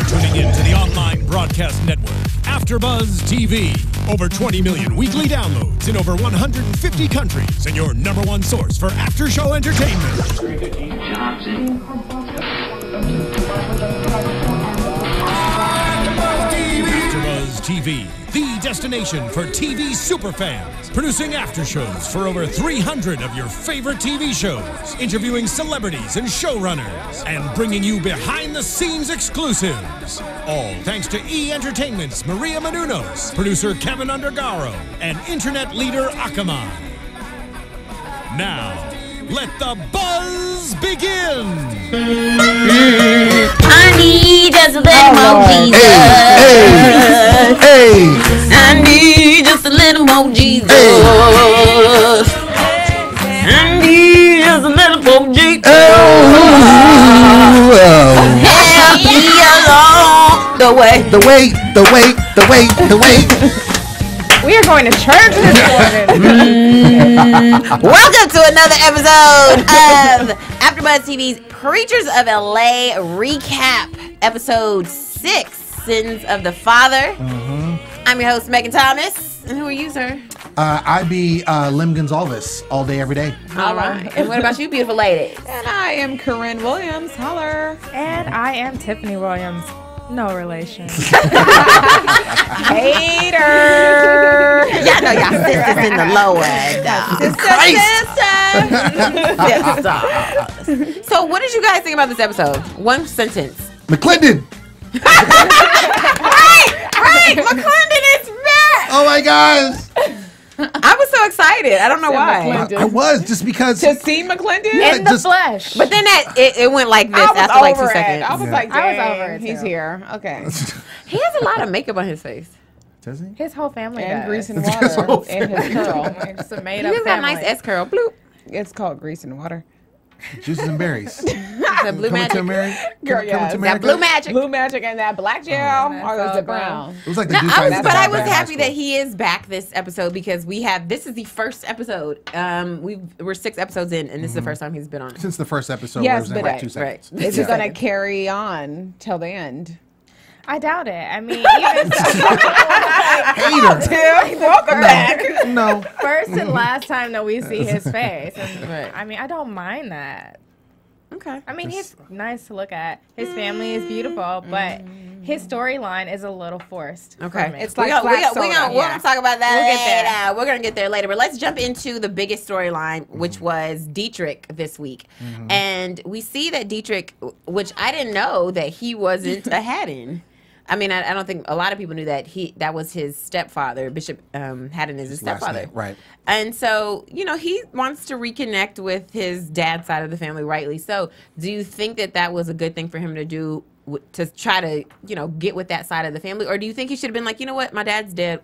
tuning in to the online broadcast network, AFTERBUZZ TV. Over 20 million weekly downloads in over 150 countries, and your #1 source for after-show entertainment. AFTERBUZZ TV, the destination for TV superfans. Producing aftershows for over 300 of your favorite TV shows. Interviewing celebrities and showrunners. And bringing you behind-the-scenes exclusives. All thanks to E! Entertainment's Maria Menounos, producer Kevin Undergaro, and internet leader Akamai. Now, let the buzz begin! I need just a little more Jesus. Hey. I need just a little more Jesus. I need just a little more Jesus. Help me along the way. The way. We are going to church this morning. Welcome to another episode of AFTERBUZZ TV's Preachers of L.A. recap, episode 6, Sins of the Father. I'm your host, Megan Thomas. And who are you, sir? I be Lem Gonzalvez all day, every day. All right. And what about you, beautiful ladies? And I am Corrine Williams. Holler. And I am Tiffany Williams. No relation. Hater. Y'all know y'all sisters in the lower. Sister. So what did you guys think about this episode? One sentence. McLendon. Right. McLendon is back. Oh my gosh. I was so excited. I don't know why. I was just because To see McLendon? In the flesh. But then it went like this I was after like 2 over it. seconds. I was like, I was dang, over it, he's too. here. Okay. He has a lot of makeup on his face. Does he? His whole family And does. grease and water. And his curl. It's a He made-up has that family. nice S curl. Bloop. It's called grease and water. Juices and berries. The blue Coming to magic. America. Girl, Coming yes. to That America. blue magic. Blue magic and that black gel. that's Or is all it brown? It was like the No, Duke I was High happy School. that he is back this episode because this is the first episode. We're 6 episodes in, and this is the first time he's been on it. Since the first episode, Yes, where it was in but like 2 seconds. right. Is it going to carry on till the end? I doubt it. I mean, even Hater. Welcome back. No. first and last time that we see his face. And, Right. I mean, I don't mind that. Okay. I mean, he's nice to look at. His family is beautiful, but his storyline is a little forced. Okay. For me. It's like we're flat gonna soda. talk about that We'll get there. later. We're gonna get there later. But let's jump into the biggest storyline, which was Dietrich this week. And we see that Dietrich, which I didn't know that he wasn't a Haddon. I mean, I don't think a lot of people knew that that was his stepfather. Bishop Haddon is his Last stepfather. name, right. And so, he wants to reconnect with his dad's side of the family, rightly so. Do you think that was a good thing for him to do, to try to, get with that side of the family? Or do you think he should have been like, you know what, my dad's dead.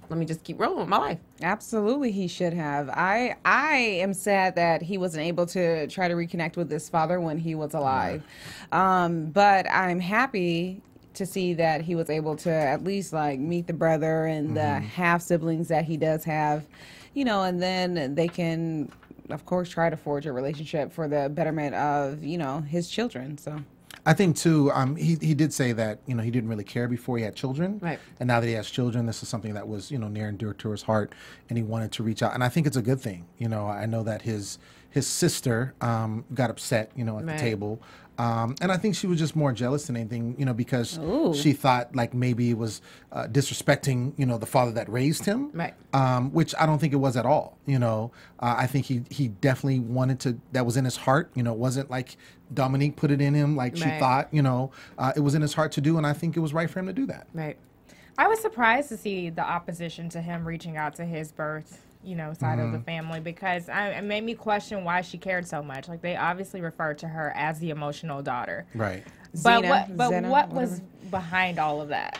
Let me just keep rolling with my life. Absolutely, he should have. I am sad that he wasn't able to try to reconnect with his father when he was alive. But I'm happy to see that he was able to at least meet the brother and the half siblings that he does have, and then they can, of course, try to forge a relationship for the betterment of, his children. So I think too, he did say that, he didn't really care before he had children. Right. And now that he has children, this is something that was, near and dear to his heart, and he wanted to reach out. And I think it's a good thing. I know that his sister got upset, at the table. And I think she was just more jealous than anything, because she thought maybe it was disrespecting, the father that raised him, Right. Which I don't think it was at all. I think he definitely wanted to. That was in his heart. It wasn't like Dominique put it in him, like she Right. thought. It was in his heart to do, and I think it was right for him to do that. Right. I was surprised to see the opposition to him reaching out to his birth, side of the family, because it made me question why she cared so much. Like, they obviously referred to her as the emotional daughter. Right. But Zena, what was whatever. behind all of that?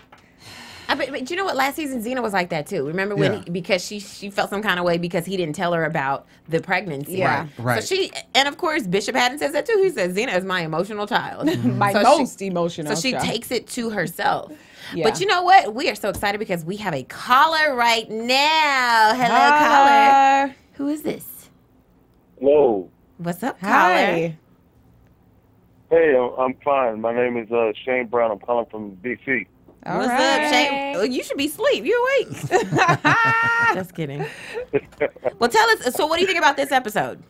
But you know what? Last season, Zena was like that too. Remember when because she felt some kind of way because he didn't tell her about the pregnancy. Yeah. Right. So and of course, Bishop Haddon says that too. He says Zena is my emotional child. my So most emotional. So she child. takes it to herself. Yeah. But you know what? We are so excited because we have a caller right now. Hello, caller. Who is this? Hello. What's up, caller? Hi. Hey, I'm fine. My name is Shane Brown. I'm calling from D.C. What's up, Shane? Oh, you should be asleep. You awake? Just kidding. Well, tell us. So, what do you think about this episode?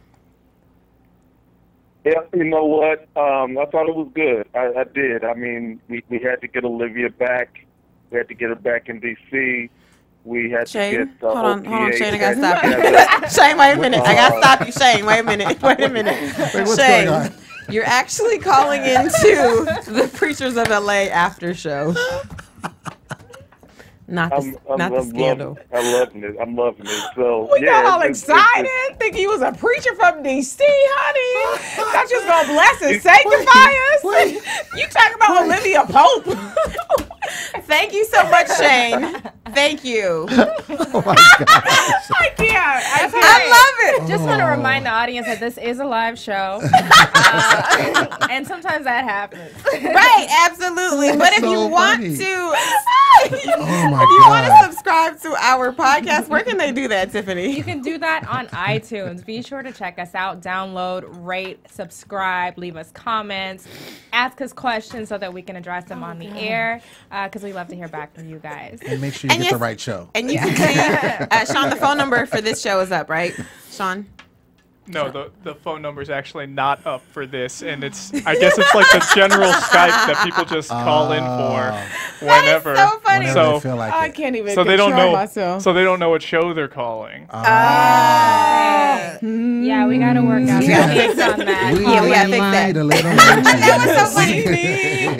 Yeah, you know what? I thought it was good. I did. I mean, we had to get Olivia back. We had to get her back in D.C. We had Shane, to get hold on, Shane, I back gotta stop you. together. Shane, wait a minute. I gotta stop you, Shane. Wait a minute. Wait a minute. Wait, what's Shane, going on? you're actually calling into the Preachers of L.A. after show. Not the scandal. I'm loving it. So We got all it's- excited, thinking he was a preacher from D.C., honey. Thought you was going to bless and sanctify us. You talking about Olivia Pope. Thank you so much, Shane. Thank you. Oh my gosh. I can't. I love it. Just want to remind the audience that this is a live show, and sometimes that happens. Right, absolutely. But if so you want funny. to, Oh my if you want God. to subscribe to our podcast, where can they do that, Tiffany? You can do that on iTunes. Be sure to check us out, download, rate, subscribe, leave us comments, ask us questions so that we can address them on the air, because we love to hear back from you guys. And make sure you And get the yes- right show. And you can see, Sean, the phone number for this show is up, right? Sean? No, the phone number is actually not up for this, and I guess it's like the general Skype that people just call in for whenever. That is so funny. Whenever they So- feel like I it. can't even So they don't control know. myself. So they don't know what show they're calling. Yeah, we got to work out some kinks on that. We Yeah, we gotta fix lied that. a little That was so funny.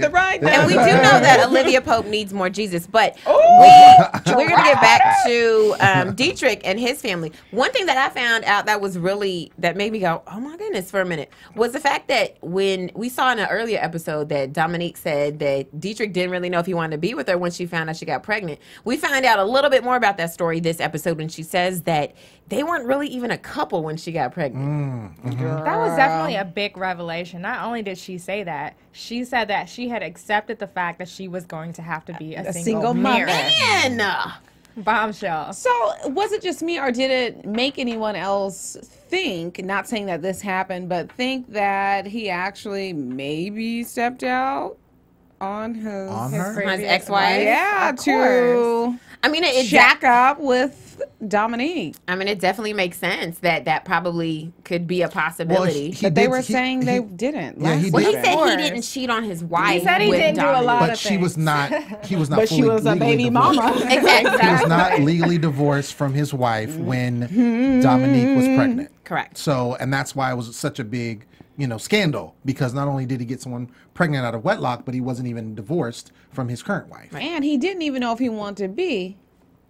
the right And we do number. know that Olivia Pope needs more Jesus, but we're going to get back to Dietrich and his family. One thing that I found out that made me go, oh my goodness, for a minute, was the fact that when we saw in an earlier episode that Dominique said that Dietrich didn't really know if he wanted to be with her when she found out she got pregnant. We find out a little bit more about that story this episode when she says that they weren't really even a couple when she got pregnant. That was definitely a big revelation. Not only did she say that, she said that she had accepted the fact that she was going to have to be a single mother. mother. And Bombshell. So was it just me, or did it make anyone else think, not saying that this happened, but think that he actually maybe stepped out on his, On her? his ex-wife? yeah, Of to I mean, it jack up with Dominique. I mean, it definitely makes sense that probably could be a possibility. But they were saying they didn't. Yeah, he Well, he did. said he course. didn't cheat on his wife. He said he with didn't do a Dominique. lot But of she was things. not. He was not. But she fully was a legally baby divorced. mama. Exactly. He was not legally divorced from his wife when Dominique was pregnant. Correct. So, and that's why it was such a big, scandal, because not only did he get someone pregnant out of wedlock, but he wasn't even divorced from his current wife. And he didn't even know if he wanted to be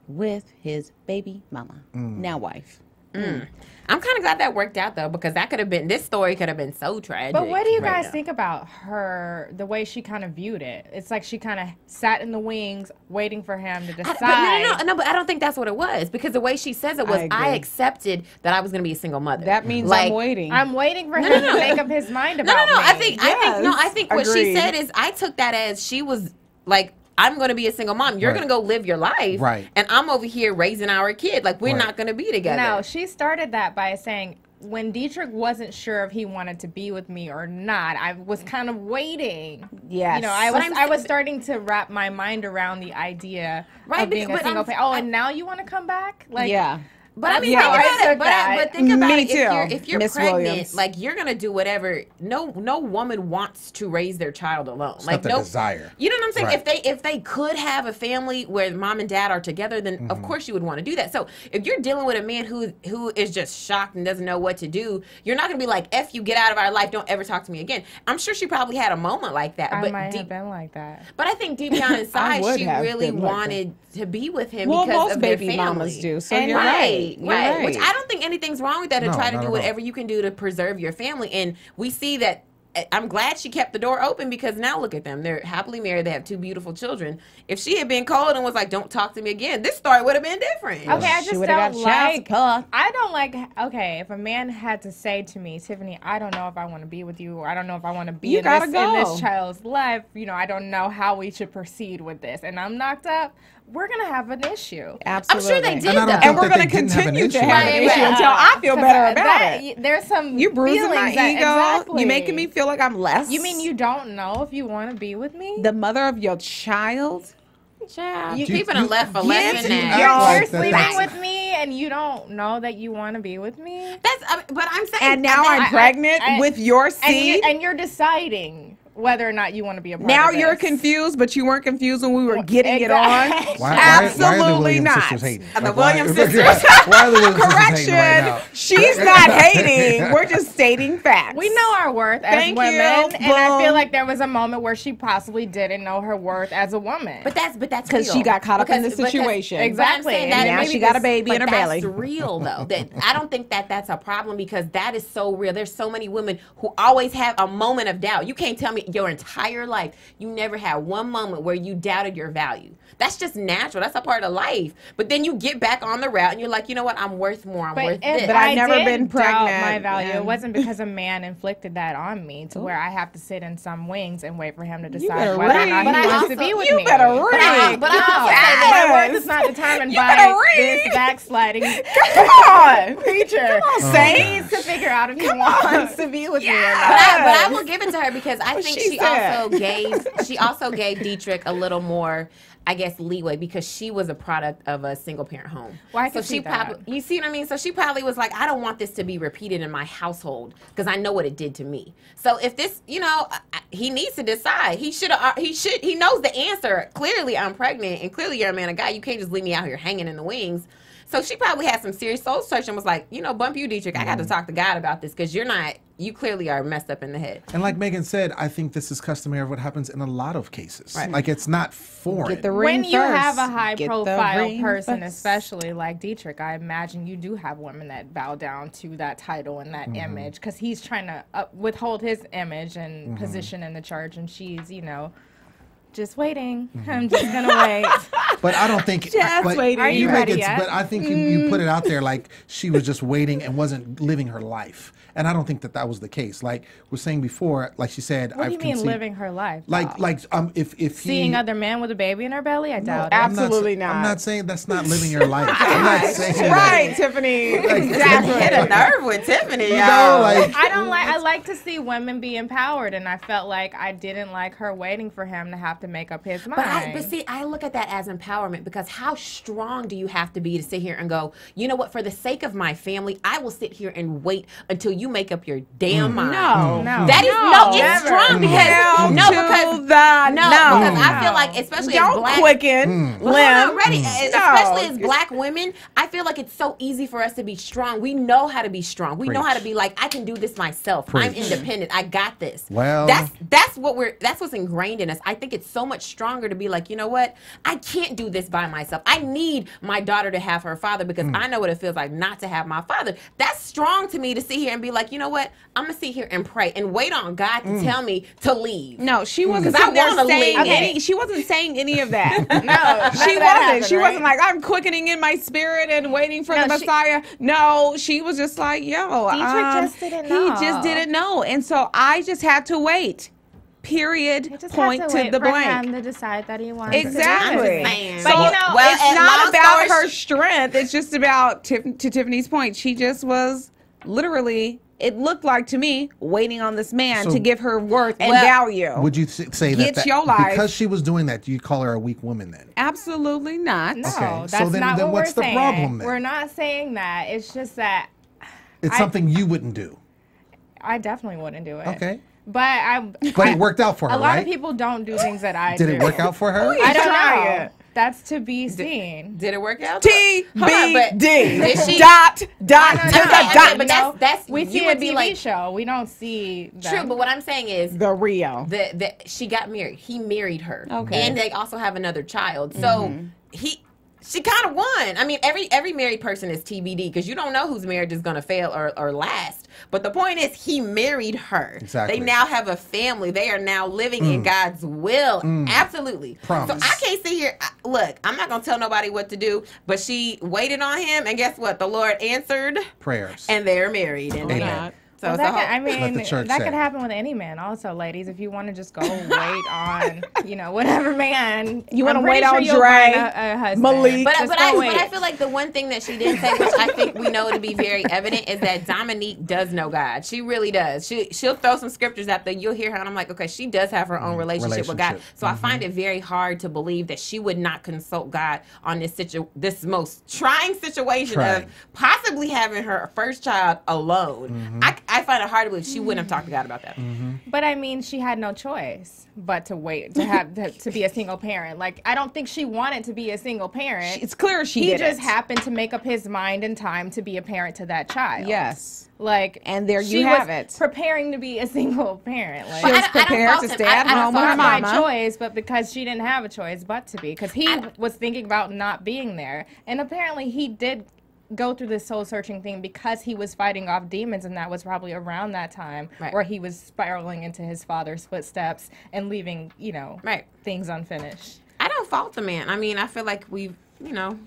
with his baby mama, now wife. I'm kind of glad that worked out though, because this story could have been so tragic. But what do you guys now. think about her, the way she kind of viewed it? It's like she kind of sat in the wings waiting for him to decide. But I don't think that's what it was, because the way she says it was, I I agree. accepted that I was going to be a single mother. That means Like, I'm waiting. I'm waiting for him no. to make up his mind No, about me. I think what she agreed. said is, I took that as she was like, I'm going to be a single mom. You're Right. going to go live your life. Right. And I'm over here raising our kid. Like, we're Right. not going to be together. No, she started that by saying, when Dietrich wasn't sure if he wanted to be with me or not, I was kind of waiting. Yes. You know, I But was starting to wrap my mind around the idea Right, of being but a single I'm- parent. Oh, and now you want to come back? Like, yeah. But I mean, Yeah, think I about it. took But that. think about Me it. too, If you're Miss pregnant, Williams. like, you're gonna do whatever. No woman wants to raise their child alone. It's Like, not the desire. You know what I'm saying? Right. If they could have a family where mom and dad are together, then of course you would want to do that. So if you're dealing with a man who is just shocked and doesn't know what to do, you're not gonna be like, "F you, get out of our life, don't ever talk to me again." I'm sure she probably had a moment like that. I but might deep, have been like that. but I think deep down inside, would she have really been like wanted to be with him Well, because most of their baby family. mamas do. So And you're right. You're right. Which right. I don't think anything's wrong with that, to No, try to not do at whatever all. you can do to preserve your family. And we see that. I'm glad she kept the door open, because now look at them. They're happily married. They have 2 beautiful children. If she had been cold and was like, "Don't talk to me again," this story would have been different. Okay, I She just would've don't got child like. support. I don't like. Okay, if a man had to say to me, Tiffany, I don't know if I want to be with you, or I don't know if I want to be You in gotta this go. in this child's life. You know, I don't know how we should proceed with this, and I'm knocked up. we're gonna have an issue. Absolutely. I'm sure they did, And I don't though. think And we're that going to they didn't have an continue to issue. have an Right, issue right. until I feel better about that, it. There's some You bruising my feelings that- ego. Exactly. You making me feel like I'm less. You mean you don't know if you want to be with me? the mother of your child? Child, you You- keeping you- them left for less than you that. act You're like sleeping that's- with me and you don't know that you want to be with me. But I'm saying, And now I'm pregnant with your seed? And you're deciding whether or not you want to be a part Now of you're this. confused, but you weren't confused when we were getting it Exactly. on. Why are the Absolutely Williams not. sisters hating? The Like, why- Williams sisters. Why are the Williams sisters hating right Correction. now? She's not hating. We're just stating facts. We know our worth as Thank women, you. and I Boom. feel like there was a moment where she possibly didn't know her worth as a woman. But that's because real. she got caught up in the Because- situation. Exactly. But I'm saying And that now maybe she got a this- baby in but her belly. That's real though. That I don't think that that's a problem because that is so real. There's so many women who always have a moment of doubt. You can't tell me your entire life you never had one moment where you doubted your value. That's just natural. That's a part of life. But then you get back on the route and you're like, you know what? I'm worth more. I'm worth this. But I've never did been doubt pregnant, my value. and- It wasn't because a man inflicted that on me to where I have to sit in some wings and wait for him to better decide whether or read. not But he I wants also- to be with you me. better But read. But I also say that my Yes. worth is not determined You by better read. this backsliding Come on. preacher. Saint. He needs to figure out if he wants to be with me or But not. I will give it to her because I think she said. she also gave Dietrich a little more, I guess, leeway because she was a product of a single parent home. Well, I so can she see that. probably, you see what I mean? So she probably was like, I don't want this to be repeated in my household because I know what it did to me. So if this, he needs to decide. He knows the answer. Clearly I'm pregnant and clearly you're a man of God. You can't just leave me out here hanging in the wings. So she probably had some serious soul search and was like, bump you, Dietrich. I got to talk to God about this because you clearly are messed up in the head. And like Megan said, I think this is customary of what happens in a lot of cases. Right. Like it's not foreign. Get the ring When you first. have a high Get the profile ring person, first. especially like Dietrich, I imagine you do have women that bow down to that title and that image because he's trying to withhold his image and position in the church, and she's, just waiting. I'm just gonna wait. But I don't think. Just but waiting. Are you make ready it- yet? But I think you put it out there like she was just waiting and wasn't living her life. And I don't think that was the case. Like we were saying before, like she said, What do you I've mean conceived- living her life? Like if he Seeing other men with a baby in her belly? I doubt it. absolutely not. I'm not saying that's not living your life. I'm not saying that. Right, Tiffany. Hit a Exactly. nerve with Tiffany, You y'all. know, like I like to see women be empowered, and I felt like I didn't like her waiting for him to have to make up his mind. But see, I look at that as empowerment because how strong do you have to be to sit here and go, you know what, for the sake of my family, I will sit here and wait until you make up your damn mind. No. That is it's never. strong because Hell no, to because the because I feel like especially as Don't black quicken, Well, Lem. already, especially as black women, I feel like it's so easy for us to be strong. We know how to be strong. We know how to be like, I can do this myself. I'm Preach. independent. I got this. Well- that's what's ingrained in us. I think it's so much stronger to be like, you know what? I can't do this by myself. I need my daughter to have her father because I know what it feels like not to have my father. That's strong to me to sit here and be like, you know what? I'm gonna sit here and pray and wait on God to tell me to leave. No, she wasn't 'Cause I sitting there wanna saying leave. any. She wasn't saying any of that. No, She that wasn't. happened, She right? wasn't like, I'm quickening in my spirit and waiting for the No, she- Messiah. No, she was just like, yo, just didn't know. He just didn't know, and so I just had to wait. Period. You just Point have to wait the for blank. him to decide that he wants Exactly. I'm just saying. So, But you know, it's and not long about story her strength. It's just about, to Tiffany's point, she just was literally, it looked like to me, waiting on this man So- to give her worth and Well, value. would you say Get that your life. because she was doing that, do you call her a weak woman then? Absolutely not. No, Okay, that's so then- not then what what's we're the saying. problem then? We're not saying that. It's just that It's something you wouldn't do. I definitely wouldn't do it. Okay. But But it worked out for her, a lot right? of people don't do things that I do. Did it work out for her? I don't Try know. it. That's to be seen. Did it work out? T B Hold on, but D did she- dot to No, the okay, dot. but that's We you see a would be TV like show. We don't see them. true. But what I'm saying is The Rio. that she got married. He married her. Okay. And they also have another child. So she kind of won. I mean, every married person is TBD because you don't know whose marriage is going to fail or last. But the point is, he married her. Exactly. They now have a family. They are now living in God's will. Absolutely. Promise. So I can't sit here. Look, I'm not going to tell nobody what to do. But she waited on him, and guess what? The Lord answered, Prayers. and they're married. And Amen. So Well, that could, I mean, Let the church that say. could happen with any man. Also, ladies, if you want to just go wait on, whatever man, You wanna I'm pretty wait on you'll Dre, find a husband. Malik. But Just I go wait. feel like the one thing that she didn't say, which I think we know to be very evident, is that Dominique does know God. She really does. She'll throw some scriptures out there. You'll hear her, and I'm like, okay, she does have her own relationship with God. So I find it very hard to believe that she would not consult God on this most trying situation of possibly having her first child alone. I find it hard to believe she wouldn't have talked to God about that. But I mean, she had no choice but to wait to have to be a single parent. Like, I don't think she wanted to be a single parent. It's clear she He did just it. happened to make up his mind in time to be a parent to that child. Yes. Like, And there she you have was it. preparing to be a single parent. Like, She was I don't prepared fault to him. stay I at don't home with fault her him. by mama. choice, but because she didn't have a choice but to be, because he was thinking about not being there, and apparently he did go through this soul searching thing because he was fighting off demons, and that was probably around that time where he was spiraling into his father's footsteps and leaving things unfinished. I don't fault the man. I mean, I feel like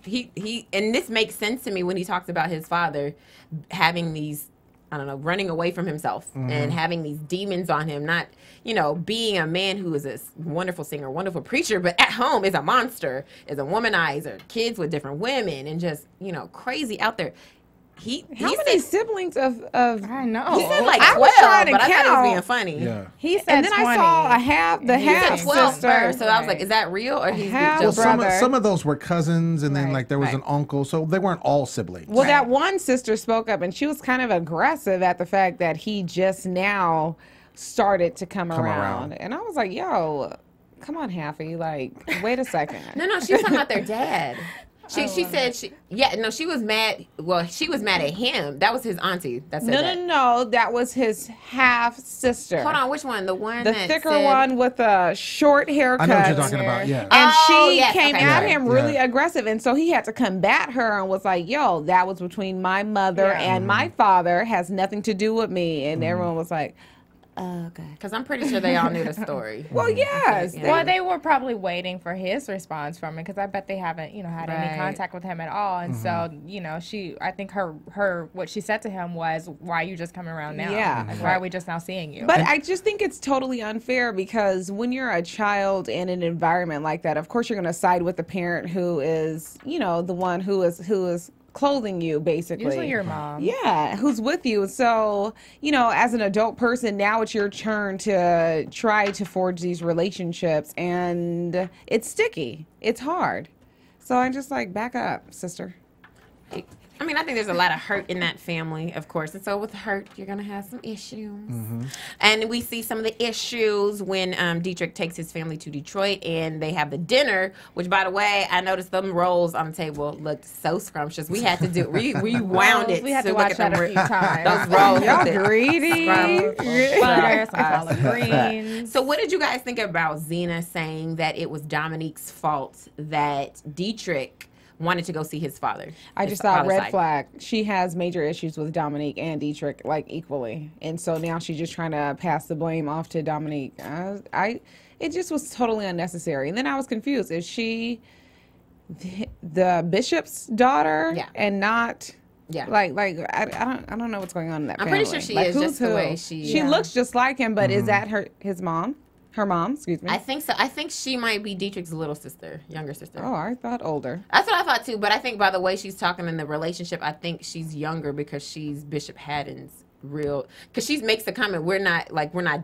he and this makes sense to me when he talks about his father having these, I don't know, running away from himself and having these demons on him, not, being a man who is a wonderful singer, wonderful preacher, but at home is a monster, is a womanizer, kids with different women, and just, crazy out there. How many siblings of I know. He said like I 12, was trying to but I thought he was count. being funny. Yeah. He said and then 20. I saw the He said half 12 sister. first, so I was like, is that real or he's Half just brother. Some of those were cousins, and then Right. like there was an uncle, so they weren't all siblings. Well, that one sister spoke up, and she was kind of aggressive at the fact that he just now started to come around. And I was like, yo, come on, Haffy. Like, wait a second. No, she was talking about their dad. She said she was mad. Well, she was mad at him. That was his auntie that said that. No, that was his half sister. Hold on, which one? The one The that thicker said, one with a short haircut. I know what you're talking about. Yeah. And Oh, she yes, came okay. at Yeah, him really aggressive. And so he had to combat her and was like, yo, that was between my mother and my father, has nothing to do with me. And everyone was like, okay. Because I'm pretty sure they all knew the story. Well, yes. Yeah. Well, they were probably waiting for his response from it because I bet they haven't, had any Right. contact with him at all. And so, I think her what she said to him was, "Why are you just coming around now? Yeah. Like, why are we just now seeing you?" But I just think it's totally unfair because when you're a child in an environment like that, of course you're going to side with the parent who is, the one who is clothing you, basically. Usually your mom. Yeah, who's with you. So, as an adult person, now it's your turn to try to forge these relationships, and it's sticky. It's hard. So I'm just like, back up, sister. I mean, I think there's a lot of hurt in that family, of course. And so with hurt, you're going to have some issues. And we see some of the issues when Dietrich takes his family to Detroit and they have the dinner, which, by the way, I noticed them rolls on the table looked so scrumptious. We had to do, we wound it. We had to look watch at them that a few times. Those rolls. Y'all with the greedy. scrum. Butter, some collard greens. So what did you guys think about Zena saying that it was Dominique's fault that Dietrich wanted to go see his father? I his just thought father's red side? flag. She has major issues with Dominique and Dietrich, like equally, and so now she's just trying to pass the blame off to Dominique. It just was totally unnecessary. And then I was confused. Is she the bishop's daughter? Yeah. And not. Yeah. Like I don't know what's going on in that I'm family. pretty sure she Like, is, who's just the who? way she- She Yeah. looks just like him, but is that his mom? Her mom, excuse me. I think so. I think she might be Dietrich's little sister, younger sister. Oh, I thought older. That's what I thought too. But I think by the way she's talking in the relationship, I think she's younger because she's Bishop Haddon's real. Because she makes the comment, we're not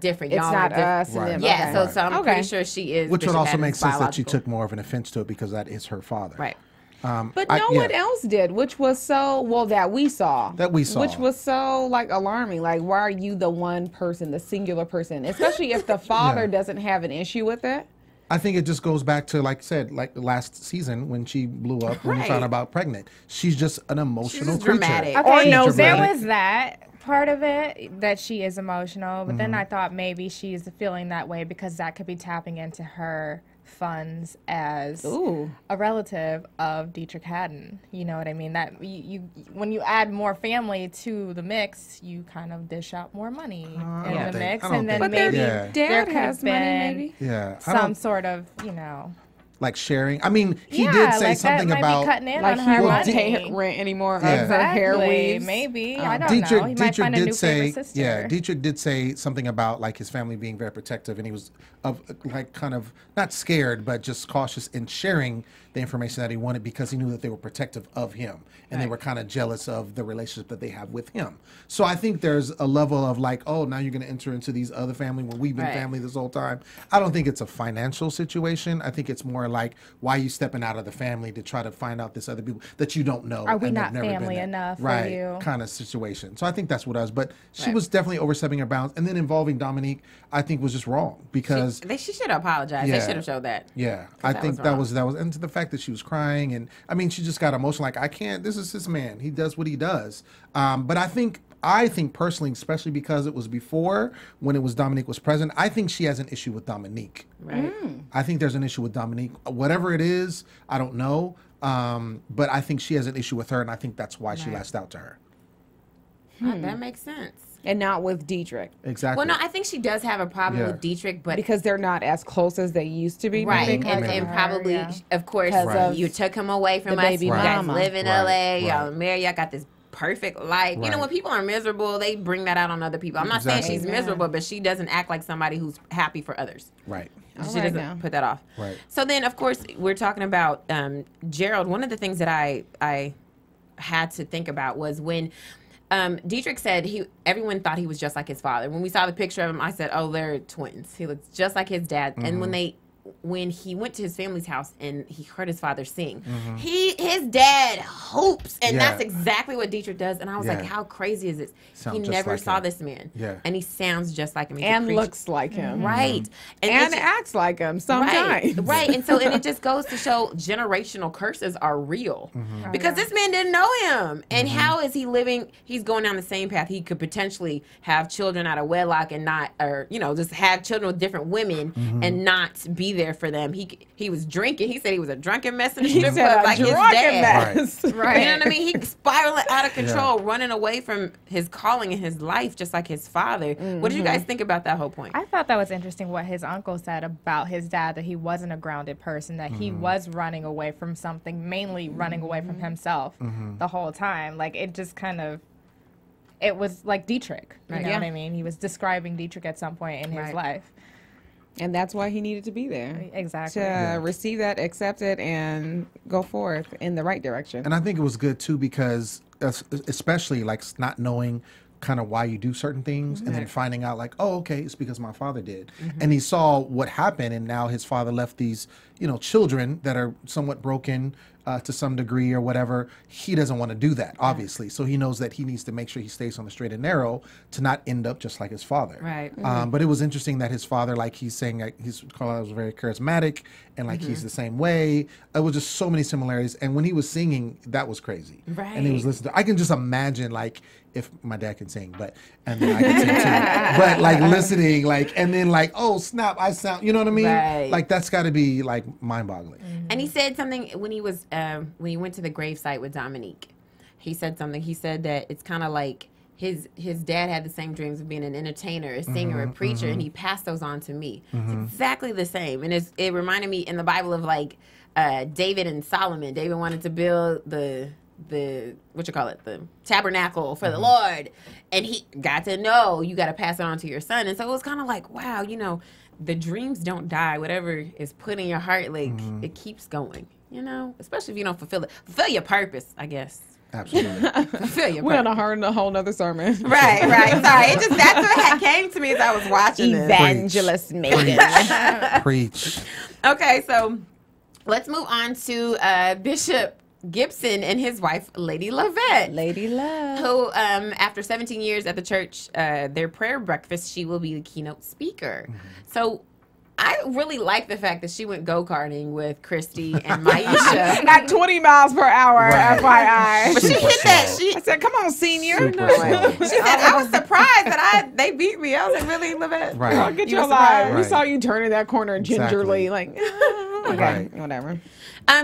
different. It's Y'all not are different. us. And Right. them. Yeah. Okay. So I'm Okay. pretty sure she is. Which Bishop would also Haddon's make sense that she biological. took more of an offense to it because that is her father. Right. But no one else did, which was that we saw. That we saw. Which was so alarming. Like, why are you the one person, the singular person? Especially if the father doesn't have an issue with it. I think it just goes back to, like I said, like last season when she blew up when we found out about pregnant. She's just an emotional just creature. dramatic. Okay, nosy. there was that part of it that she is emotional, but then I thought maybe she's feeling that way because that could be tapping into her funds as Ooh. a relative of Dietrich Haddon. You know what I mean? That you when you add more family to the mix, you kind of dish out more money in don't the think- mix, I don't and then think- But their maybe Yeah. there dad could has have money, been maybe. Yeah. I some don't, sort of like sharing. I mean, he Yeah, did say like something that might about be cutting in Like on he her won't money. pay rent anymore Yeah. of her hair Exactly, weaves. maybe. I don't know. He might find a new favorite sister. Dietrich did say something about like his family being very protective, and he was like kind of not scared, but just cautious in sharing the information that he wanted because he knew that they were protective of him, and they were kind of jealous of the relationship that they have with him. So I think there's a level of like, oh, now you're going to enter into these other family when we've been family this whole time. I don't think it's a financial situation. I think it's more like, why are you stepping out of the family to try to find out this other people that you don't know? Are we and not have never been family there. enough for right, you? kind of situation. So I think that's what I was. But she was definitely overstepping her bounds, and then involving Dominique, I think was just wrong because she should have apologized. They should have showed that. yeah, I think that was and to the fact that she was crying, and I mean, she just got emotional. Like, I can't. This is this man. He does what he does. But I think personally, especially because it was before when it was Dominique was present, I think she has an issue with Dominique. Right. I think there's an issue with Dominique. Whatever it is, I don't know. But I think she has an issue with her, and I think that's why she lashed out to her. That makes sense. And not with Dietrich. Exactly. Well, no, I think she does have a problem with Dietrich, but because they're not as close as they used to be. right, maybe. and probably, of course, you took him away from the us. baby You guys mama. live in LA. Y'all married. Y'all got this perfect life. You know, Right. when people are miserable, they bring that out on other people. I'm not saying she's miserable, but she doesn't act like somebody who's happy for others. Right. She doesn't put that off. Right. So then, of course, we're talking about Gerald. One of the things that I had to think about was when Dietrich said everyone thought he was just like his father. When we saw the picture of him, I said, "Oh, they're twins. He looks just like his dad." And when he went to his family's house and he heard his father sing, his dad hopes, and that's exactly what Dietrich does. And I was like, how crazy is this? He never saw this man, and he sounds just like him. He's and looks like him, right? And acts like him sometimes, right? And so, and it just goes to show generational curses are real because this man didn't know him, and how is he living? He's going down the same path. He could potentially have children out of wedlock and not, or just have children with different women and not be there for them. He was drinking. He said he was a drunken mess in the strip club, like his dad. Right. You know what I mean? He spiraled out of control, running away from his calling in his life, just like his father. What did you guys think about that whole point? I thought that was interesting what his uncle said about his dad, that he wasn't a grounded person, that he was running away from something, mainly running away from himself the whole time. Like, it just kind of, it was like Dietrich. You know what I mean? He was describing Dietrich at some point in his life. And that's why he needed to be there. Exactly. To receive that, accept it, and go forth in the right direction. And I think it was good, too, because especially, like, not knowing kind of why you do certain things and then finding out, like, oh, okay, it's because my father did. And he saw what happened, and now his father left these, children that are somewhat broken to some degree or whatever. He doesn't want to do that, obviously. So he knows that he needs to make sure he stays on the straight and narrow to not end up just like his father. Right. But it was interesting that his father, like he's saying, like, was very charismatic and like he's the same way. It was just so many similarities. And when he was singing, that was crazy. Right. And he was listening to, I can just imagine, like, if my dad can sing, and then I can sing too. But like listening, like, and then like, oh snap, I sound, you know what I mean? Right. Like, that's got to be like mind-boggling. And he said something when he was when he went to the gravesite with Dominique. He said something. He said that it's kind of like his dad had the same dreams of being an entertainer, a singer, a preacher, and he passed those on to me. It's exactly the same. And it reminded me in the Bible of like David and Solomon. David wanted to build the the tabernacle for the Lord, and he got to know you got to pass it on to your son. And so it was kind of like, wow, the dreams don't die. Whatever is put in your heart, like it keeps going, especially if you don't fulfill your purpose, I guess. Absolutely. Fulfill your We're purpose. on a whole nother sermon. Right. Sorry, that's what came to me as I was watching this. Evangelist Megan. Preach. Okay, so let's move on to Bishop Gibson and his wife, Lady Lavette. Lady Love. Who, after 17 years at the church, their prayer breakfast, she will be the keynote speaker. So I really like the fact that she went go-karting with Christy and Maisha. At 20 miles per hour, FYI. But she hit that. I said, come on, senior. Super slow. She said, I was surprised that they beat me. I was like, really, Lavette? Right. Girl, get You your was surprised? life. We Right. saw you turning that corner gingerly. Exactly. Like, okay, Right. whatever.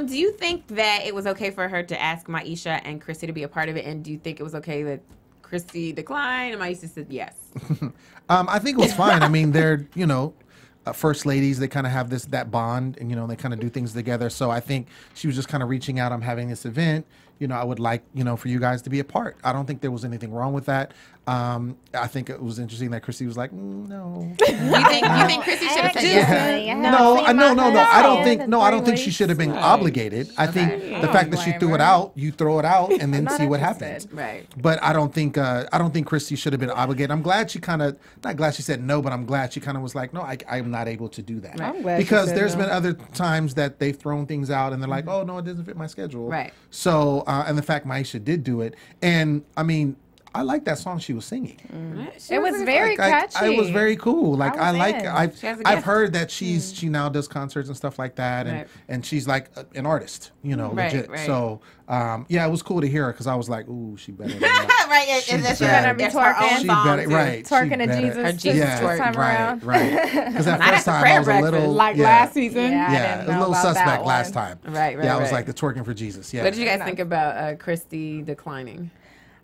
Do you think that it was okay for her to ask Maisha and Christy to be a part of it? And do you think it was okay that Christy declined and Maisha said yes? I think it was fine. I mean, they're, first ladies, they kind of have that bond, and they kind of do things together. So I think she was just kind of reaching out. I'm having this event. I would like, for you guys to be a part. I don't think there was anything wrong with that. I think it was interesting that Chrissy was like, no. You think Chrissy should have said yes? No. I don't think she should have been obligated. I think the fact that she threw it out, you throw it out and then see what happens. Right. But I don't think Chrissy should have been obligated. I'm glad she not glad she said no, but I'm glad she kind of was like, no, I'm not able to do that. I'm glad because she said there's no. been other times that they've thrown things out and they're like, oh no, it doesn't fit my schedule. Right. So and the fact Maisha did do it, and I mean, I like that song she was singing. It was very catchy. It was very cool. Like I've heard that she now does concerts and stuff like that, and she's like an artist, legit. Right. So it was cool to hear her because I was like, ooh, she better. Than that. Right. She And that's better be that's her own She song. better, too. right? Twerking to she Jesus. Her Jesus twerk. time around. Right. Because that Not first at the time prayer I was a breakfast. little Like last season. Yeah, I Yeah, didn't a know little about that suspect one. last time. Right. Yeah, I was like the twerking for Jesus. Yeah. What did you guys think about Christy declining?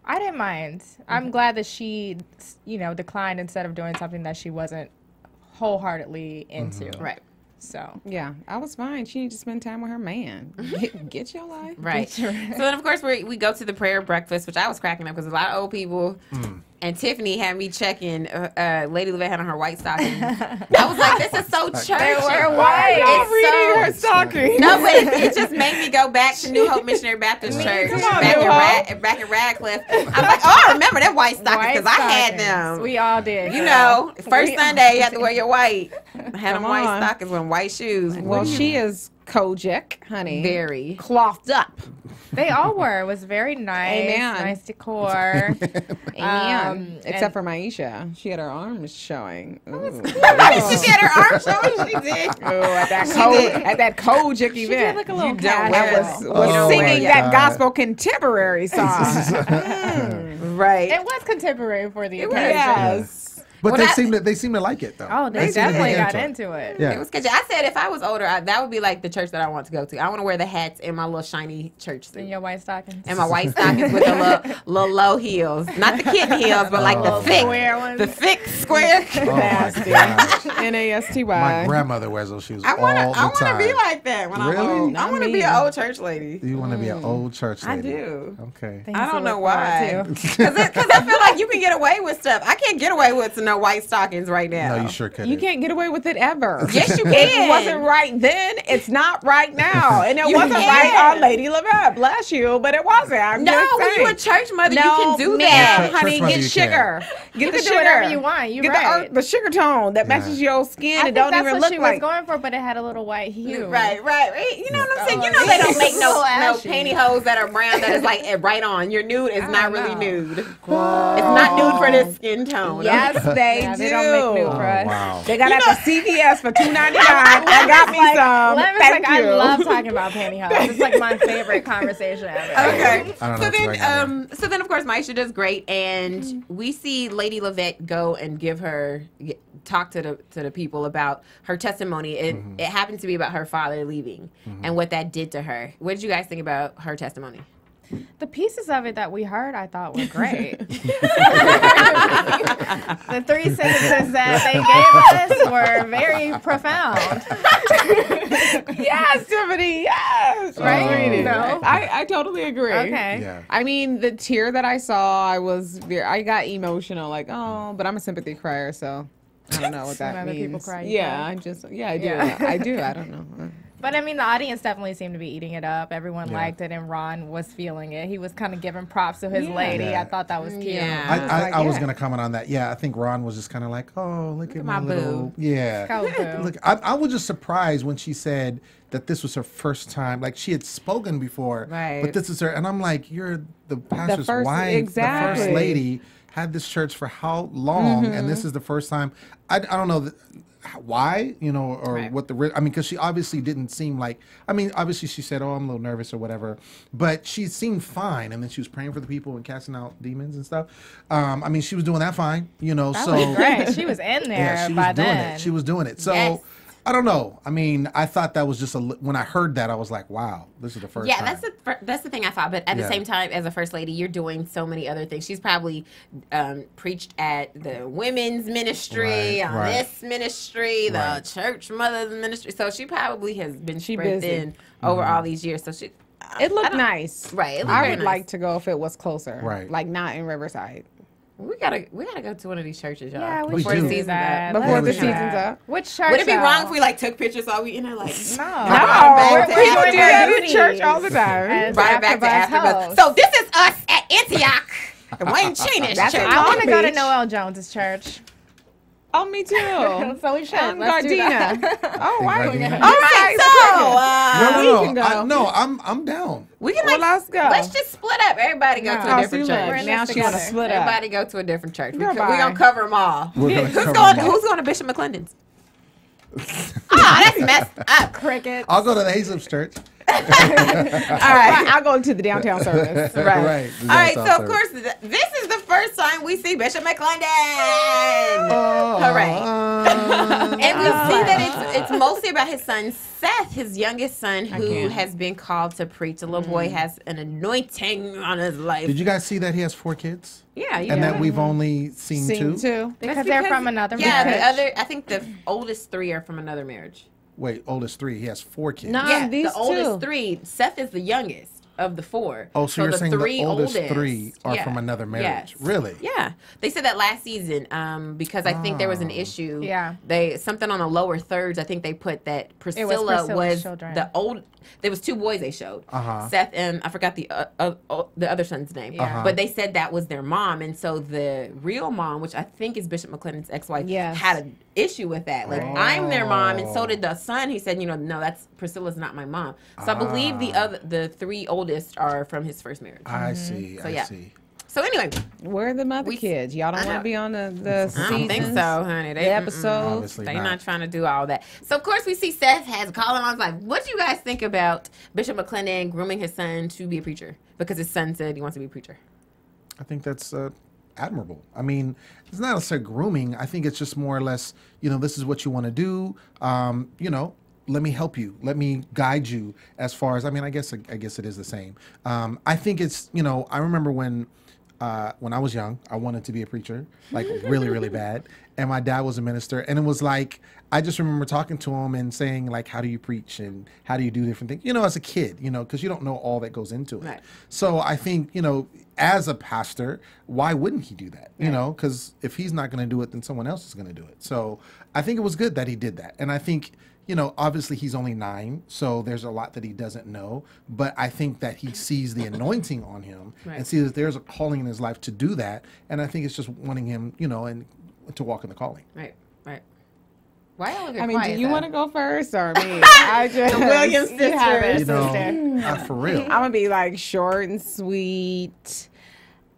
I didn't mind. I'm glad that she, declined instead of doing something that she wasn't wholeheartedly into. Right. So Yeah, I was fine. She needed to spend time with her man. Get your life. Right. So then, of course, we go to the prayer breakfast, which I was cracking up because a lot of old people. And Tiffany had me checking. Lady Levette had on her white stocking. I was like, "This is so churchy." Why It's reading her stocking? No, but it just made me go back to New Hope Missionary Baptist Church back in Radcliffe. I'm like, "Oh, I remember that white stocking because I had them." We all did. First Sunday you have to wear your white. I had them white stockings with white shoes. Well, she is Kojak, honey. Very Clothed up. They all were. It was very nice. Amen. Nice decor. Amen. Except for Maisha. She had her arms showing. Ooh. she had her arm showing. She did. Oh, at that Kojak event. She did look a little don't casual. wear was singing that gospel contemporary song. Right. It was contemporary for the was. occasion. Yes. But Well, they seem to like it though. Oh, they seem to be definitely got into into it. Yeah. It was catchy. I said if I was older, that would be like the church that I want to go to. I want to wear the hats and my little shiny church suit. In your white stockings. And my white stockings with the little low heels. Not the kitten heels, but like the thick square ones. The thick square. Nasty. NASTY. My grandmother wears those shoes I all the time. want to be like that when I'm Really? old. I Not want to me. be an old church lady. You want to be an old church I lady? do. Okay. Things I to don't know look forward why. to. Because I feel like you can get away with stuff. I can't get away with no white stockings right now. No, you sure could. You can't get away with it ever. Yes, you can. It wasn't right then. It's not right now. And it wasn't can. right on Lady Levette. Bless you, but it wasn't. I'm No, just when saying. you're a church mother, you No, can do man, that. Church honey, mother, get you sugar. Get You the can do sugar. whatever you want. You're Get right. the sugar tone that matches your skin I and think don't that's even what look she like. was going for, but it had a little white hue. Right. You know what I'm saying? You know they don't make no ashy. pantyhose that are brown that is like right on. Your nude is not really nude. It's not nude for this skin tone. Yes, they Yeah, do. they don't make nude for us. Wow. They got at the CVS for $2.99. I got me some. Lem's Thank like, you. I love talking about pantyhose. It's like my favorite conversation ever. Okay. I don't know So what's then, going on so then, of course, Maisha does great, and we see Lady Levette go and talk to the people about her testimony. It happened to be about her father leaving and what that did to her. What did you guys think about her testimony? The pieces of it that we heard, I thought were great. The 3 sentences that they gave us were very profound. Yes, Tiffany. Yes. Right? No? I totally agree. Okay. Yeah. I mean, the tear that I saw, I got emotional, like, oh, but I'm a sympathy crier, so I don't know what that When other means. people cry, you Yeah, cry. I do. Yeah. I do. I don't know. But I mean, the audience definitely seemed to be eating it up. Everyone liked it, and Ron was feeling it. He was kind of giving props to his lady. Yeah. I thought that was cute. Yeah. I was going to comment on that. Yeah, I think Ron was just kind of like, oh, look at my little. boo. Yeah. Go, boo. Look, I was just surprised when she said that this was her first time. Like, she had spoken before. Right. But this is her. And I'm like, you're the pastor's first- wife, exactly. the first lady, had this church for how long? And this is the first time. I don't know. Why, or what because she obviously didn't seem like, obviously she said, oh, I'm a little nervous or whatever, but she seemed fine. And then she was praying for the people and casting out demons and stuff. She was doing that fine, That so. was great. She was in there Yeah, she by was doing then. it. She was doing it. So, Yes. I don't know. I mean, I thought that was just when I heard that, I was like, wow, this is the first time. Yeah, that's the thing I thought. But at the same time, as a first lady, you're doing so many other things. She's probably preached at the women's ministry, this ministry, the church mothers ministry. So she probably has been spread thin over all these years. So she. It looked nice. Right. I would like to go if it was closer. Right. Like not in Riverside. We gotta go to one of these churches, y'all. Yeah, before the season's up. Before the season's up. Which church? Would it be wrong if we like took pictures all we like? No. We do that in church all the time. Right back to AFTERBUZZ. So this is us at Antioch. Wayne Cheney's church. I want to go to Noel Jones's church. Oh, me too. So we should. Let's do that. Oh, why? All right, so no, I'm down. We can let's go. Let's just split up. Everybody go to a different church. Now she want to split up. Everybody go to a different church. We're gonna cover them all. Who's going to Bishop McLendon's? That's messed up. Crickets. I'll go to the Hazel's church. All right, I'll go to the downtown service. Right. All right. So of course, this is the first time we see Bishop McLendon. Hooray! And we see that it's mostly about his son Seth, his youngest son, who has been called to preach. The little boy has an anointing on his life. Did you guys see that he has 4 kids? Yeah, and that we've only seen 2? Because they're from another marriage. Yeah, I think the oldest 3 are from another marriage. Wait, oldest 3. He has 4 kids. No, Yeah, these the oldest 3. Seth is the youngest of the 4. Oh, so you're saying the oldest 3 are from another marriage? Yes. Really? Yeah. They said that last season because I think there was an issue. Yeah. Something on the lower thirds. I think they put that Priscilla was the old. There was 2 boys they showed. Seth and I forgot the other son's name. But they said that was their mom, and so the real mom, which I think is Bishop McLendon's ex-wife, had an issue with that. Like I'm their mom, and so did the son. He said, no, that's Priscilla's not my mom. So I believe the 3 oldest are from his first marriage. I see. So, I see. So anyway, where are the mother kids? Y'all don't want to be on the seasons? I don't think so, honey. The episodes. They're not trying to do all that. So of course we see Seth has a call, and I was like, what do you guys think about Bishop McLendon grooming his son to be a preacher? Because his son said he wants to be a preacher. I think that's admirable. I mean, it's not necessarily grooming. I think it's just more or less, this is what you want to do. Let me help you. Let me guide you as far as, I guess it is the same. I think it's, I remember when I was young, I wanted to be a preacher, like really, really bad. And my dad was a minister. And it was like, I just remember talking to him and saying, like, how do you preach and how do you do different things? As a kid, because you don't know all that goes into it. Right. So I think, as a pastor, why wouldn't he do that? Because if he's not going to do it, then someone else is going to do it. So I think it was good that he did that. And I think, obviously he's only 9, so there's a lot that he doesn't know. But I think that he sees the anointing on him and sees that there's a calling in his life to do that. And I think it's just wanting him, and to walk in the calling. Right. Why y'all looking do quiet, you though? want to go first or me? I just the Williams sisters. For real. I'm gonna be like short and sweet.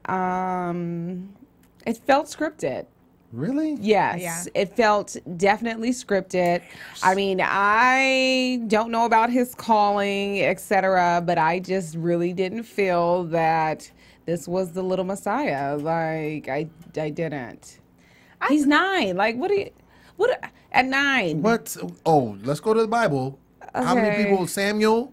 It felt scripted. Really? Yes, it felt definitely scripted. I don't know about his calling, etc., but I just really didn't feel that this was the little Messiah. Like I didn't. He's 9. Like what at 9? What? Oh, let's go to the Bible. Okay. How many people? Samuel,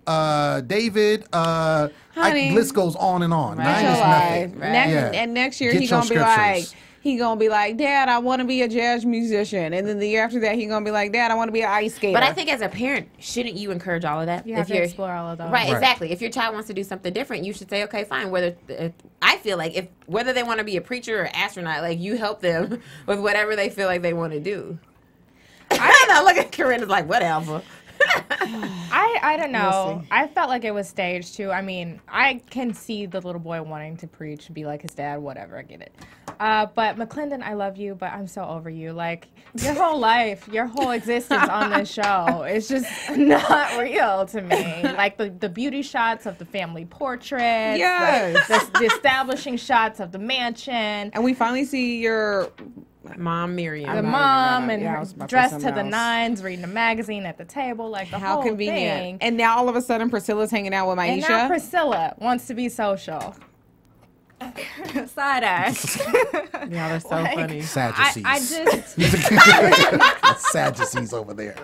David, list goes on and on. Right. 9 is nothing. And next year he's gonna be like, Dad, I want to be a jazz musician. And then the year after that, he's gonna be like, Dad, I want to be an ice skater. But I think as a parent, shouldn't you encourage all of that? You have to explore all of those. Right, exactly. If your child wants to do something different, you should say, okay, fine. I feel like whether they want to be a preacher or astronaut, like you help them with whatever they feel like they want to do. I don't know. Look at Corinne, is like, whatever. I don't know. I felt like it was staged too. I can see the little boy wanting to preach, be like his dad, whatever. I get it. But McLendon, I love you, but I'm so over you. Like your whole life, your whole existence on this show is just not real to me. Like the beauty shots of the family portraits, the establishing shots of the mansion, and we finally see your mom Miriam, the mom, and dressed to the nines, reading a magazine at the table, like the whole convenient thing. And now all of a sudden Priscilla's hanging out with Maisha. And now Priscilla wants to be social. Side eye. Y'all are so funny. Sadducees. I just Sadducees over there.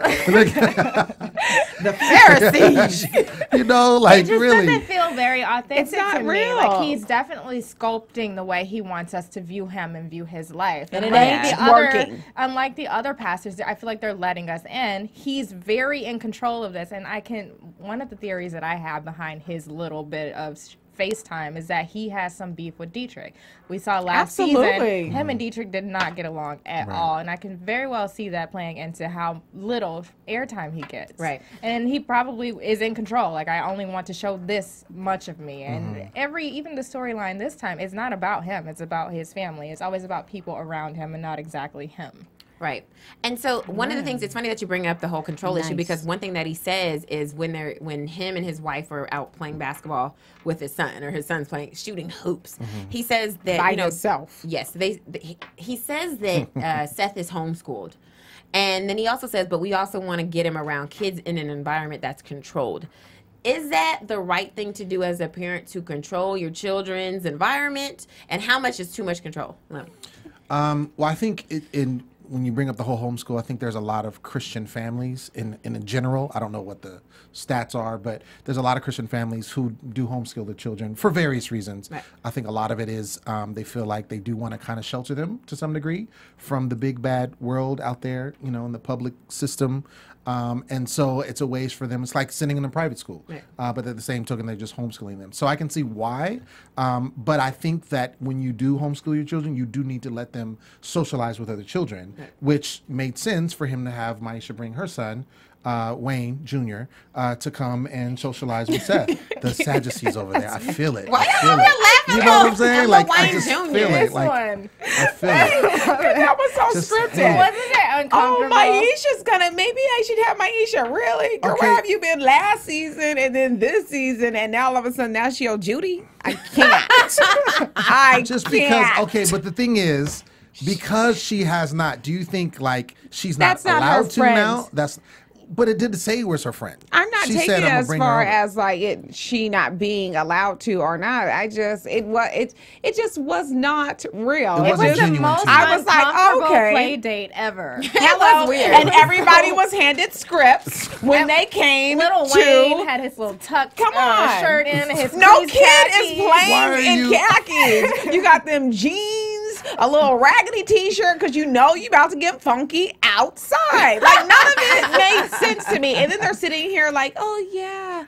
The Pharisees. You know, like it just really. doesn't feel very authentic It's not to me. real. Like he's definitely sculpting the way he wants us to view him and view his life. And it unlike ain't working. Unlike the other pastors, I feel like they're letting us in. He's very in control of this, and one of the theories that I have behind his little bit of FaceTime is that he has some beef with Dietrich. We saw last season, him and Dietrich did not get along at all, and I can very well see that playing into how little airtime he gets. Right. And he probably is in control. Like, I only want to show this much of me. And even the storyline this time is not about him. It's about his family. It's always about people around him and not exactly him. Right. And so one of the things, it's funny that you bring up the whole control issue, because one thing that he says is when him and his wife are out playing basketball with his son, or his son's shooting hoops, he says that, By himself. Yes. He says that Seth is homeschooled. And then he also says, but we also want to get him around kids in an environment that's controlled. Is that the right thing to do as a parent, to control your children's environment? And how much is too much control? Well, I think when you bring up the whole homeschool, I think there's a lot of Christian families in general. I don't know what the stats are, but there's a lot of Christian families who do homeschool their children for various reasons. Right. I think a lot of it is they feel like they do want to kind of shelter them to some degree from the big bad world out there, you know, in the public system. And so it's a ways for them. It's like sending them in private school, but at the same token, they're just homeschooling them. So I can see why. But I think that when you do homeschool your children, you do need to let them socialize with other children, which made sense for him to have Maisha bring her son, Wayne Jr., to come and socialize with Seth. The Sadducees over there. I feel it. Why I feel y'all it. laughing You know what I'm saying? at Like, Wayne I just Jr. feel it. This Like, one. I feel it. That was so Just scripted. feel it. Wasn't it uncomfortable? Oh, Maisha's gonna, maybe I should have Maisha. Really? Girl, Okay. where have you been last season and then this season, and now all of a sudden now she Judy? I can't. I Just can't. because, okay, but the thing is, because she has not, do you think like she's not That's not her allowed to friend. now? But it didn't say it was her friend. I'm not She taking said, it "I'ma as bring far her over." as like she not being allowed to or not. It just was not real. It It wasn't was the genuine most to you. I was like, uncomfortable okay. play date ever. Hello, was weird. and everybody was handed scripts when they came Little to. Wayne had his little tucked Come on. shirt in, and his No creased kid khakis. is Why are playing in you- khakis. You got them jeans, a little raggedy t-shirt, because you know you about to get funky outside. Like, none of it made sense to me. And then they're sitting here like, oh yeah,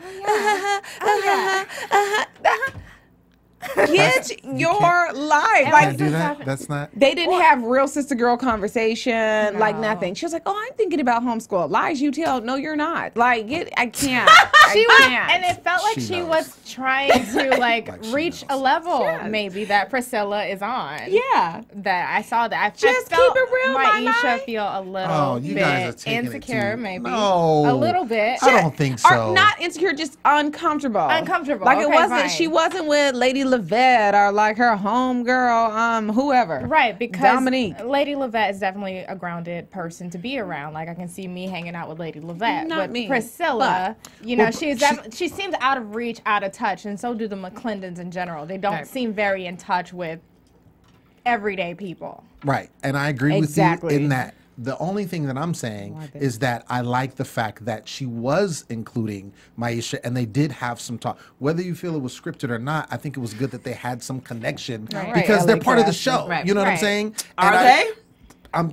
get your life. Can't Like, do that. That's not. they didn't have real sister girl conversation, like No. nothing. She was like, "Oh, I'm thinking about homeschool." Lies you tell. No, you're not. Like, I can't. She I was, can't. and it felt like She she knows. was trying to like Like she reach a knows. level, Yes. maybe that Priscilla is on. Yeah. That I saw that. I Just felt keep it real, Maisha Nai. feel a little Oh, you bit guys are taking it insecure, too- maybe. No. A little bit. I don't think so. Or not insecure, just uncomfortable. Uncomfortable, Like, it okay, wasn't. fine. She wasn't with Lady Levette or like her homegirl, whoever. Right, because Dominique. Lady Levette is definitely a grounded person to be around. Like, I can see me hanging out with Lady Levette. Not but me, Priscilla, you know, Well, she seems out of reach, out of touch, and so do the McLendons in general. They don't Right. seem very in touch with everyday people. Right. And I agree Exactly. with you in that. The only thing that I'm saying is that I like the fact that she was including Maisha and they did have some talk. Whether you feel it was scripted or not, I think it was good that they had some connection Right. because Right, they're LA part of the casting. show. Right. You know what I'm Right. saying? Are And they?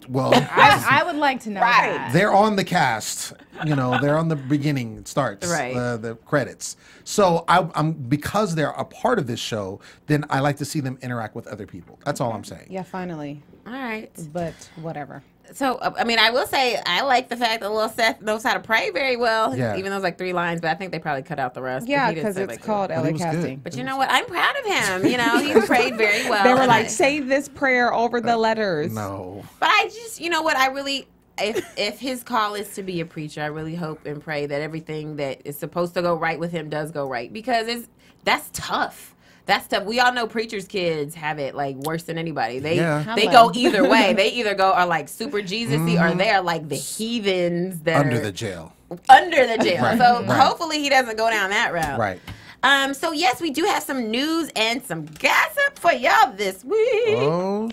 Well, I would like to know Right. that. they're on the cast. You know, they're on the beginning. It starts Right. the credits. So I'm because they're a part of this show. Then I like to see them interact with other people. That's all I'm saying. Yeah, finally. All right. But whatever. So, I mean, I will say I like the fact that little Seth knows how to pray very well, Yeah. even though it's like 3 lines, but I think they probably cut out the rest. Yeah, He did because say, it's like, called But LA it was good. casting. But you know what? I'm proud of him. You know, he prayed very well. They were and like, I- say this prayer over the letters. No. But I just, you know what? I really, if his call is to be a preacher, I really hope and pray that everything that is supposed to go right with him does go right, because that's tough. That's tough. We all know preachers' kids have it like worse than anybody. They Yeah. go either way. They either are like super Jesus-y or they are like the heathens that Under are the jail. under the jail. Right, So right. hopefully he doesn't go down that route. Right. So yes, we do have some news and some gossip for y'all this week. Oh,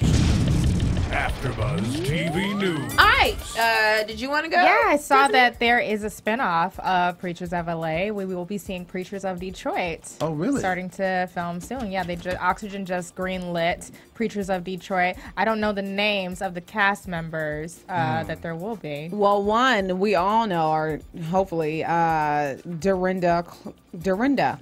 AfterBuzz TV News. All right, did you want to go? Yeah, I saw that there is a spinoff of Preachers of L.A. We will be seeing Preachers of Detroit. Oh, really? Starting to film soon. Yeah, Oxygen just greenlit Preachers of Detroit. I don't know the names of the cast members that there will be. Well, one we all know are hopefully Dorinda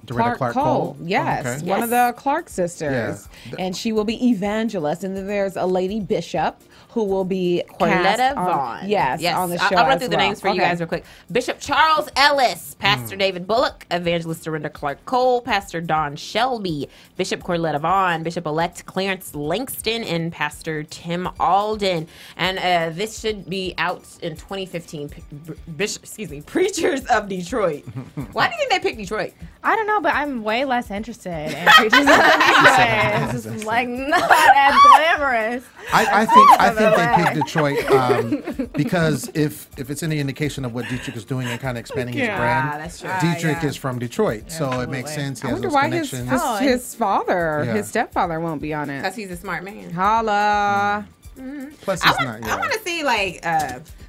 Clark Cole. Yes, Oh, okay. one of the Clark sisters, Yeah. and she will be evangelist. And then there's a lady bishop who will be Cornetta cast Vaughn. Yes, on the show. I'll run as through the well. names for you Okay. guys real quick. Bishop Charles Ellis, Pastor David Bullock, Evangelist Dorinda Clark Cole, Pastor Don Shelby, Bishop Cornetta Vaughn, Bishop-elect Clarence Langston, and Pastor Tim Alden. And this should be out in 2015. Preachers of Detroit. Why do you think they picked Detroit? I don't know, but I'm way less interested in Preachers of Detroit. It's just like not as glamorous. I think they picked Detroit because if it's any indication of what Dietrich is doing and kind of expanding his brand, that's true. Dietrich is from Detroit, so it makes sense. He I has wonder those why connections. his father, Yeah. his stepfather, won't be on it. Because he's a smart man. Holla. Plus, I he's want, not. I want to see like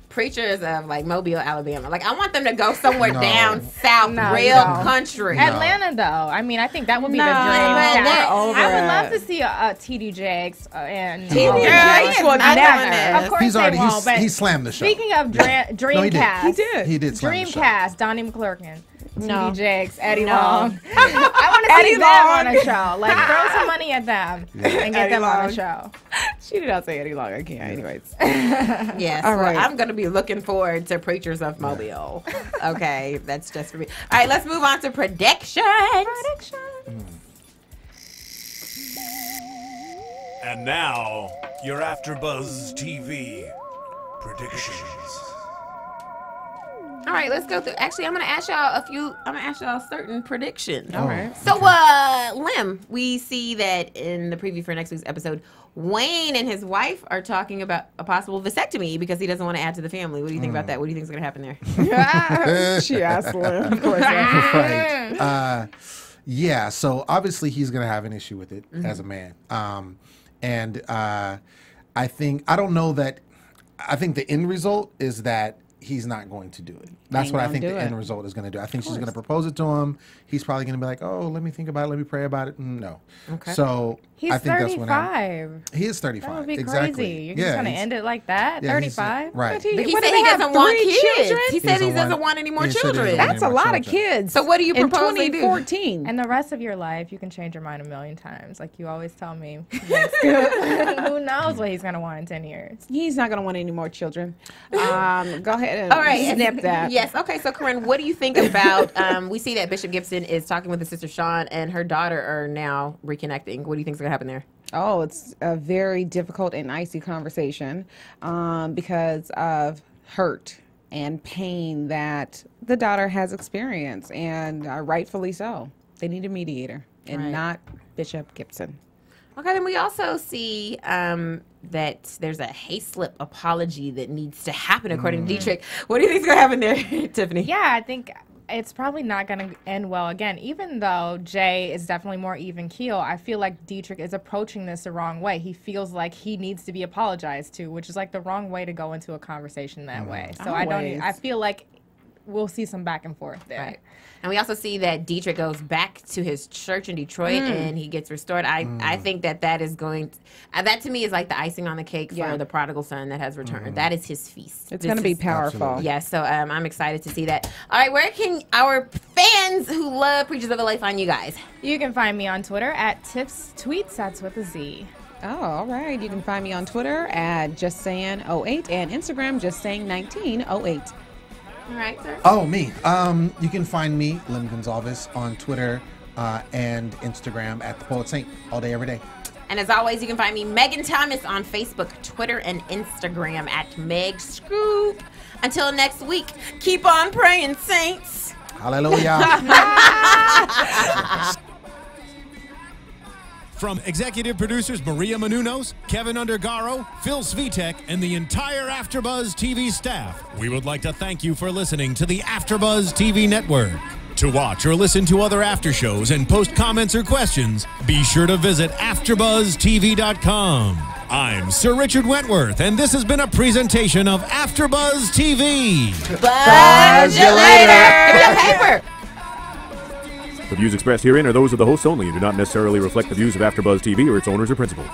preachers of like Mobile, Alabama. Like I want them to go somewhere No. down south, No, real no. country. Atlanta, though. I mean, I think that would be No, the dream. but cast. we're over I would it. love to see a TD Jakes and TD Jakes he will is not never. doing this. Of course He's they already won't. But he slammed the show. speaking of No, he did. Dreamcast, He He did slam the show. Dreamcast, Donnie McClurkin, No. TD Jakes, Eddie No. Long. I want to see Eddie them Long. on a show. Like throw some money at them and get Eddie them on Long. a show. She did not say any longer. I can't. Anyways. Yes. All Well, right. I'm going to be looking forward to Preachers of Mobile. Okay. That's just for me. All right. Let's move on to predictions. And now, your AfterBuzz TV predictions. All right. Let's go through. Actually, I'm going to ask y'all certain predictions. All right. So, Lem, we see that in the preview for next week's episode, Wayne and his wife are talking about a possible vasectomy because he doesn't want to add to the family. What do you think about that? What do you think is going to happen there? She asked Lem. Of course. Right. Yeah. So obviously he's gonna have an issue with it as a man. I think the end result is that he's not going to do it. That's Ain't what I gonna think do the it. end result is going to do. I think she's going to propose it to him. He's probably going to be like, "Oh, let me think about it. Let me pray about it." No. Okay. So He's I think that's what happened. 35. He is 35. That would be exactly. crazy. You're just going to he's- end it like that? yeah, he's- 35? Right. But he What, said do he they have doesn't want 3 kids. children? He said he doesn't want any more he said he doesn't children. want That's a any more lot of children. kids. So what do you in propose they do? 2014? And the rest of your life, you can change your mind a million times. Like you always tell me. Who knows what he's going to want in 10 years? He's not going to want any more children. Go ahead and All right. snip that. Yes. Okay. So, Corrine, what do you think about? We see that Bishop Gibson is talking with his sister Sean, and her daughter are now reconnecting. What do you think is going to happen there? Oh, it's a very difficult and icy conversation because of hurt and pain that the daughter has experienced, and rightfully so. They need a mediator and Right. not Bishop Gibson. Okay. Then we also see that there's a hayslip apology that needs to happen according to Dietrich. What do you think is going to happen there, Tiffany? Yeah, I think it's probably not going to end well again. Even though Jay is definitely more even keel, I feel like Dietrich is approaching this the wrong way. He feels like he needs to be apologized to, which is like the wrong way to go into a conversation that way. So Always. I feel like we'll see some back and forth there. Right. And we also see that Dietrich goes back to his church in Detroit and he gets restored. I think that is going to, that to me is like the icing on the cake Yeah. for the prodigal son that has returned. That is his feast. It's going to be powerful. Absolutely. Yeah, so I'm excited to see that. All right, where can our fans who love Preachers of L.A. find you guys? You can find me on Twitter at Tips Tweets. That's with a Z. Oh, all right. You can find me on Twitter at JustSaying08 and Instagram JustSaying1908. All right, sir. Oh, me. You can find me, Lem Gonzalvez, on Twitter and Instagram at The Poet Saint all day, every day. And as always, you can find me, Megan Thomas, on Facebook, Twitter, and Instagram at Meg Scoop. Until next week, keep on praying, saints. Hallelujah. From executive producers Maria Menounos, Kevin Undergaro, Phil Svitek, and the entire AfterBuzz TV staff, we would like to thank you for listening to the AfterBuzz TV network. To watch or listen to other after shows and post comments or questions, be sure to visit AfterBuzzTV.com. I'm Sir Richard Wentworth, and this has been a presentation of AfterBuzz TV. Buzz you later. Give me your paper. The views expressed herein are those of the hosts only and do not necessarily reflect the views of AfterBuzz TV or its owners or principals.